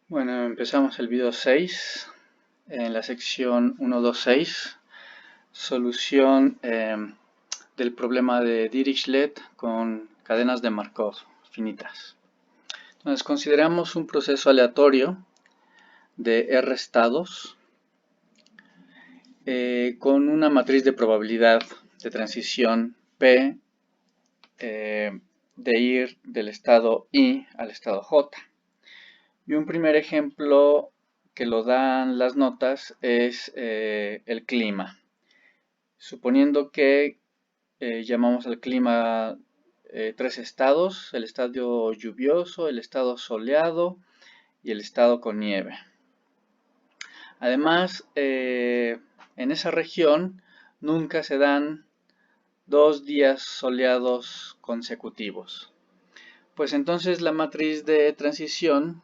Bueno, empezamos el video 6 en la sección 126, solución del problema de Dirichlet con cadenas de Markov finitas. Entonces consideramos un proceso aleatorio de R estados con una matriz de probabilidad de transición P de ir del estado I al estado J. Y un primer ejemplo que lo dan las notas es el clima. Suponiendo que llamamos al clima tres estados: el estado lluvioso, el estado soleado y el estado con nieve. Además, en esa región nunca se dan 2 días soleados consecutivos. Pues entonces la matriz de transición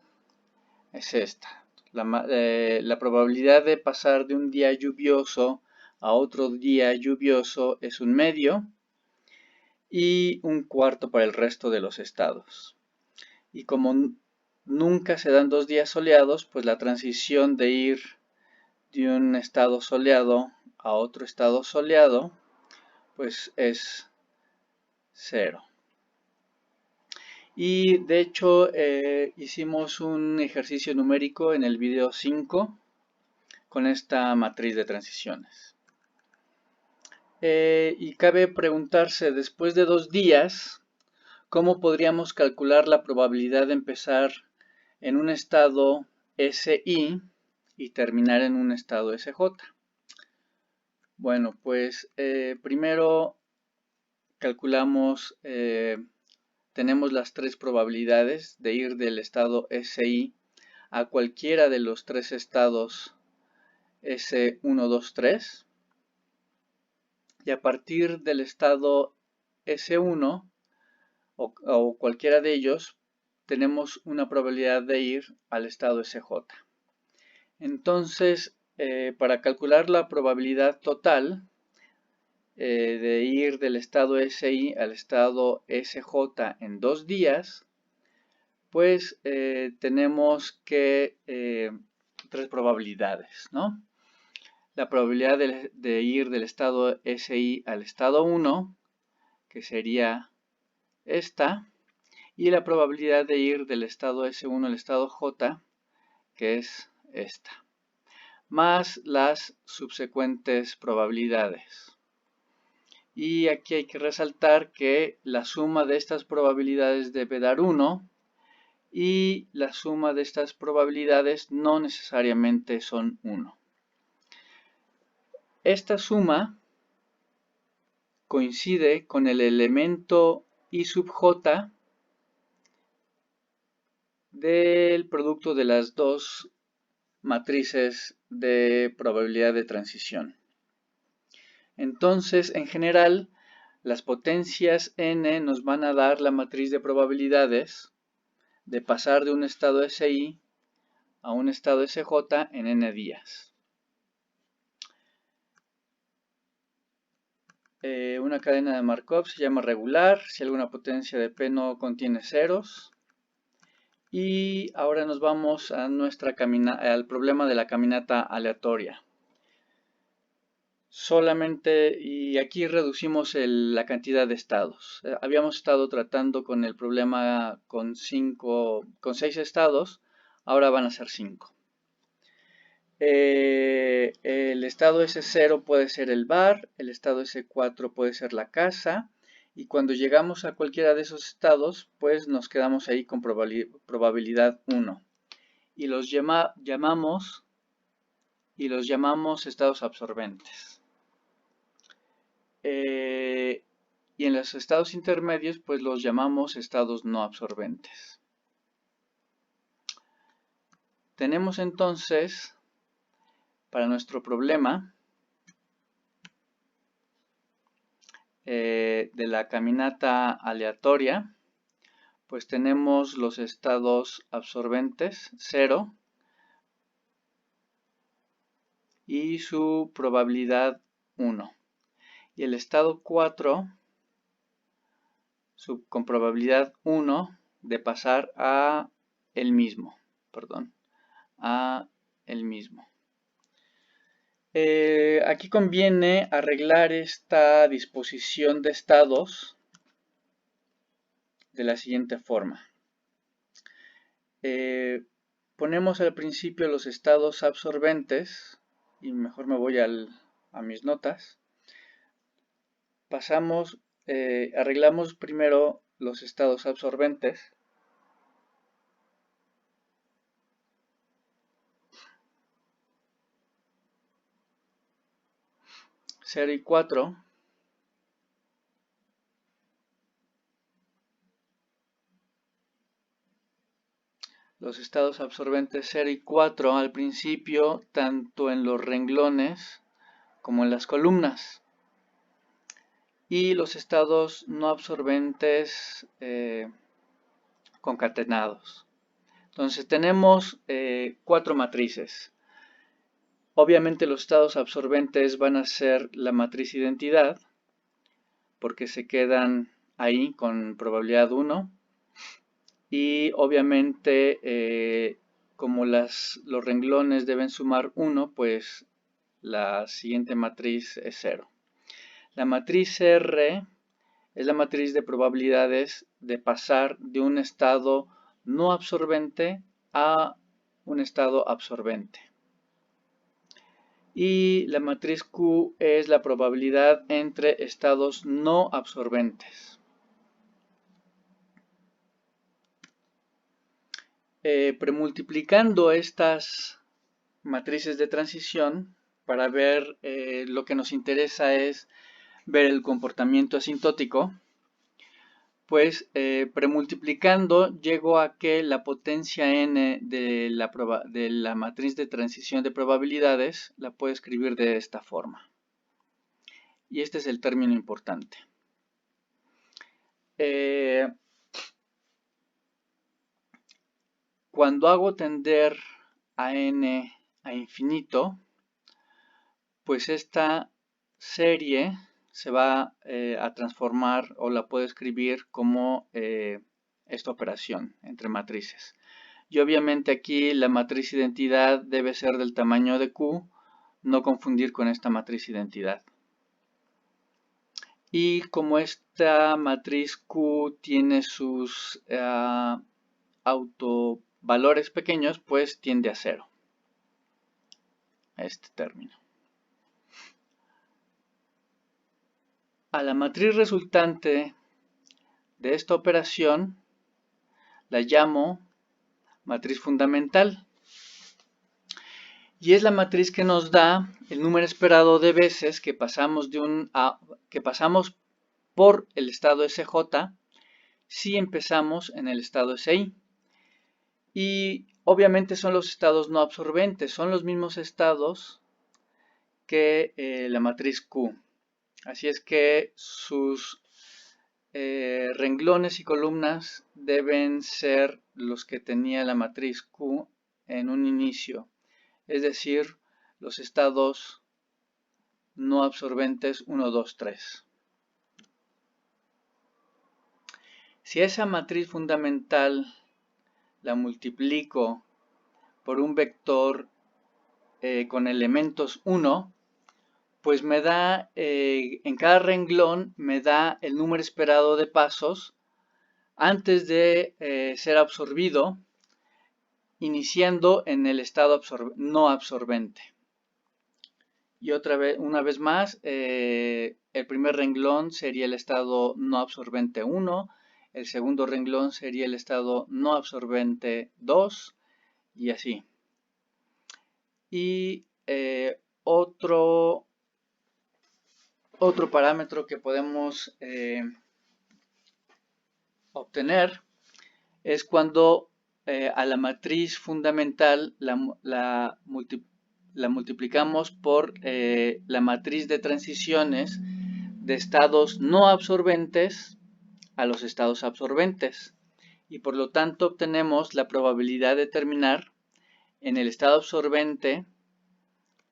es esta. La probabilidad de pasar de un día lluvioso a otro día lluvioso es 1/2 y 1/4 para el resto de los estados. Y como nunca se dan 2 días soleados, pues la transición de ir de un estado soleado a otro estado soleado, pues es 0. Y de hecho hicimos un ejercicio numérico en el video 5 con esta matriz de transiciones. Y cabe preguntarse, después de 2 días, ¿cómo podríamos calcular la probabilidad de empezar en un estado SI y terminar en un estado SJ? Bueno, pues primero calculamos, tenemos las 3 probabilidades de ir del estado SI a cualquiera de los 3 estados S1, 2, 3. Y a partir del estado S1 o cualquiera de ellos, tenemos una probabilidad de ir al estado SJ. Entonces, para calcular la probabilidad total de ir del estado SI al estado SJ en 2 días, pues tenemos que 3 probabilidades, ¿no? La probabilidad de ir del estado SI al estado 1, que sería esta, y la probabilidad de ir del estado S1 al estado J, que es esta, más las subsecuentes probabilidades. Y aquí hay que resaltar que la suma de estas probabilidades debe dar 1, y la suma de estas probabilidades no necesariamente son 1. Esta suma coincide con el elemento I sub j del producto de las dos matrices de probabilidad de transición. Entonces, en general, las potencias n nos van a dar la matriz de probabilidades de pasar de un estado SI a un estado SJ en n días. Una cadena de Markov se llama regular si alguna potencia de P no contiene ceros. Y ahora nos vamos a al problema de la caminata aleatoria. Solamente, y aquí reducimos la cantidad de estados. Habíamos estado tratando con el problema con 6 estados, ahora van a ser 5. El estado S0 puede ser el bar, el estado S4 puede ser la casa, y cuando llegamos a cualquiera de esos estados, pues nos quedamos ahí con probabilidad 1. Y los llamamos estados absorbentes. Y en los estados intermedios, pues los llamamos estados no absorbentes. Tenemos entonces, para nuestro problema de la caminata aleatoria, pues tenemos los estados absorbentes 0 y su probabilidad 1. Y el estado 4 con probabilidad 1 de pasar a el mismo, perdón. a el mismo. Aquí conviene arreglar esta disposición de estados de la siguiente forma. Ponemos al principio los estados absorbentes, y mejor me voy a mis notas. Arreglamos primero los estados absorbentes. Cero y 4. Los estados absorbentes 0 y 4 al principio, tanto en los renglones como en las columnas. Y los estados no absorbentes concatenados. Entonces tenemos 4 matrices. Obviamente los estados absorbentes van a ser la matriz identidad, porque se quedan ahí con probabilidad 1. Y obviamente como los renglones deben sumar 1, pues la siguiente matriz es 0. La matriz R es la matriz de probabilidades de pasar de un estado no absorbente a un estado absorbente. Y la matriz Q es la probabilidad entre estados no absorbentes. Premultiplicando estas matrices de transición, para ver lo que nos interesa es ver el comportamiento asintótico, pues premultiplicando llego a que la potencia n de la matriz de transición de probabilidades la puedo escribir de esta forma. Y este es el término importante. Cuando hago tender a n a infinito, pues esta serie se va a transformar, o la puedo escribir como esta operación entre matrices. Y obviamente aquí la matriz identidad debe ser del tamaño de Q, no confundir con esta matriz identidad. Y como esta matriz Q tiene sus autovalores pequeños, pues tiende a 0. Este término. A la matriz resultante de esta operación la llamo matriz fundamental. Y es la matriz que nos da el número esperado de veces que pasamos por el estado SJ si empezamos en el estado SI. Y obviamente son los estados no absorbentes, son los mismos estados que la matriz Q. Así es que sus renglones y columnas deben ser los que tenía la matriz Q en un inicio, es decir, los estados no absorbentes 1, 2, 3. Si esa matriz fundamental la multiplico por un vector con elementos 1, pues me da, en cada renglón me da el número esperado de pasos antes de ser absorbido, iniciando en el estado no absorbente. Y una vez más, el primer renglón sería el estado no absorbente 1, el segundo renglón sería el estado no absorbente 2, y así. Y otro parámetro que podemos obtener es cuando a la matriz fundamental la multiplicamos por la matriz de transiciones de estados no absorbentes a los estados absorbentes, y por lo tanto obtenemos la probabilidad de terminar en el estado absorbente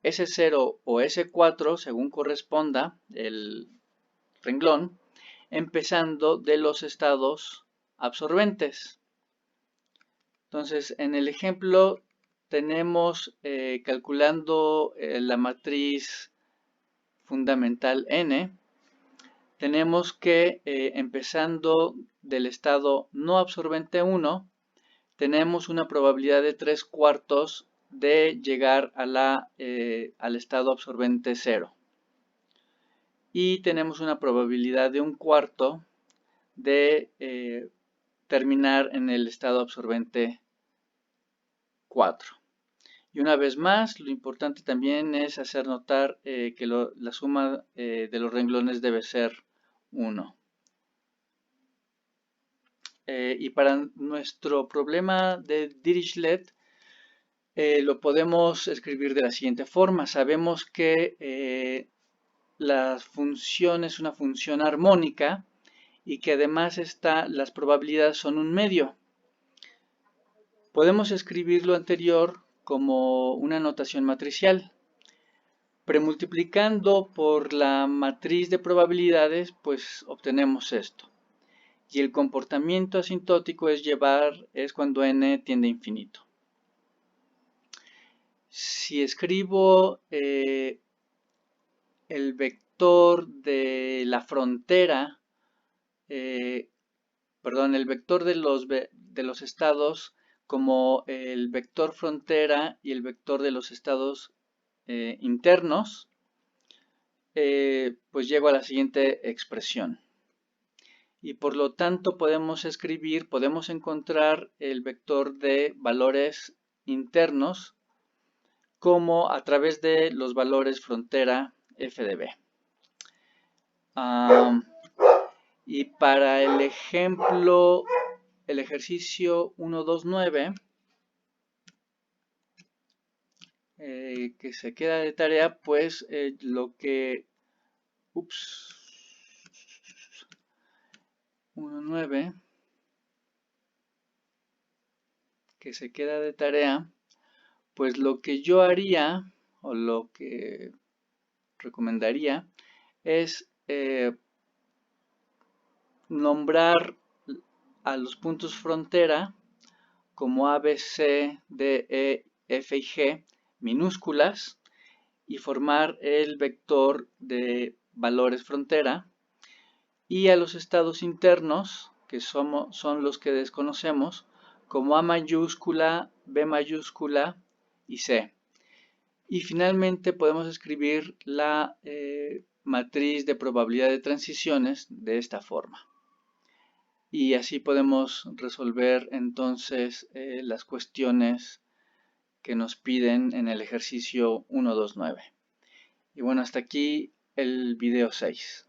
S0 o S4 según corresponda el renglón, empezando de los estados absorbentes. Entonces, en el ejemplo tenemos, calculando la matriz fundamental n, tenemos que, empezando del estado no absorbente 1, tenemos una probabilidad de 3/4 de llegar a al estado absorbente 0. Y tenemos una probabilidad de 1/4 de terminar en el estado absorbente 4. Y una vez más, lo importante también es hacer notar que la suma de los renglones debe ser 1. Y para nuestro problema de Dirichlet, lo podemos escribir de la siguiente forma. Sabemos que la función es una función armónica y que además las probabilidades son un medio. Podemos escribir lo anterior como una notación matricial. Premultiplicando por la matriz de probabilidades, pues obtenemos esto. Y el comportamiento asintótico es cuando n tiende a infinito. Si escribo el vector de la frontera, el vector de los estados como el vector frontera y el vector de los estados internos, pues llego a la siguiente expresión. Y por lo tanto podemos encontrar el vector de valores internos como a través de los valores frontera f de b. Y para el ejemplo, el ejercicio 129, que se queda de tarea, pues lo que... 1.9, que se queda de tarea, pues lo que yo haría, o lo que recomendaría, es nombrar a los puntos frontera como A, B, C, D, E, F y G minúsculas y formar el vector de valores frontera, y a los estados internos, que son los que desconocemos, como A mayúscula, B mayúscula y C. Y finalmente podemos escribir la matriz de probabilidad de transiciones de esta forma. Y así podemos resolver entonces las cuestiones que nos piden en el ejercicio 129. Y bueno, hasta aquí el video 6.